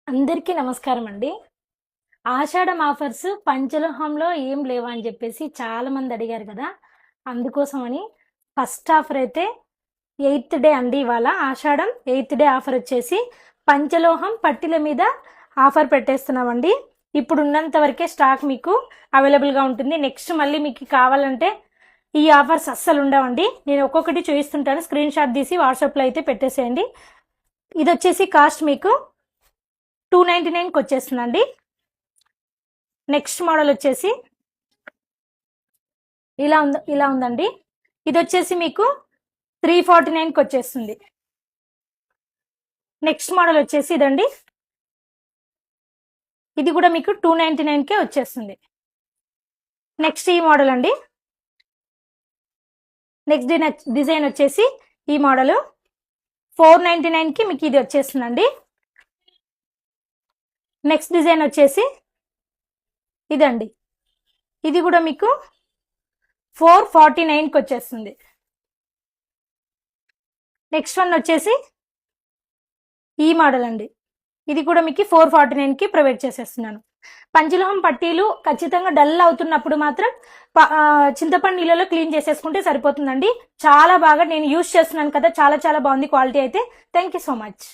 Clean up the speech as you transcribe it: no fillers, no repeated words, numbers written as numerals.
అందరికీ నమస్కారం అండి. ఆషాఢం ఆఫర్స్ పంచలోహంలో ఏం లేవా అని చెప్పేసి చాలామంది అడిగారు కదా! అందుకోసమని ఫస్ట్ ఆఫర్ అయితే ఎయిత్ డే అండి. ఇవాళ ఆషాఢం ఎయిత్ డే ఆఫర్ వచ్చేసి పంచలోహం పట్టీల మీద ఆఫర్ పెట్టేస్తున్నామండి. ఇప్పుడు ఉన్నంత వరకే స్టాక్ మీకు అవైలబుల్గా ఉంటుంది. నెక్స్ట్ మళ్ళీ మీకు కావాలంటే ఈ ఆఫర్స్ అస్సలు ఉండవండి. నేను ఒక్కొక్కటి చూపిస్తుంటాను, స్క్రీన్ షాట్ తీసి వాట్సాప్లో అయితే పెట్టేసేయండి. ఇది వచ్చేసి కాస్ట్ మీకు 299కి వచ్చేస్తుందండి. నెక్స్ట్ మోడల్ వచ్చేసి ఇలా ఉందండి. ఇది వచ్చేసి మీకు 349కి వచ్చేస్తుంది. నెక్స్ట్ మోడల్ వచ్చేసి ఇదండి. ఇది కూడా మీకు 299కే వచ్చేస్తుంది. నెక్స్ట్ ఈ మోడల్ అండి. నెక్స్ట్ డిజైన్ వచ్చేసి ఈ మోడల్ 499కి మీకు ఇది వచ్చేస్తుందండి. నెక్స్ట్ డిజైన్ వచ్చేసి ఇదండి. ఇది కూడా మీకు 449కి వచ్చేస్తుంది. నెక్స్ట్ వన్ వచ్చేసి ఈ మోడల్ అండి. ఇది కూడా మీకు 449కి ప్రొవైడ్ చేసేస్తున్నాను. పంచలోహం పట్టీలు ఖచ్చితంగా డల్ అవుతున్నప్పుడు మాత్రం చింతపండు నీళ్ళలో క్లీన్ చేసేసుకుంటే సరిపోతుందండి. చాలా బాగా నేను యూజ్ చేస్తున్నాను కదా, చాలా బాగుంది క్వాలిటీ అయితే. Thank you so much.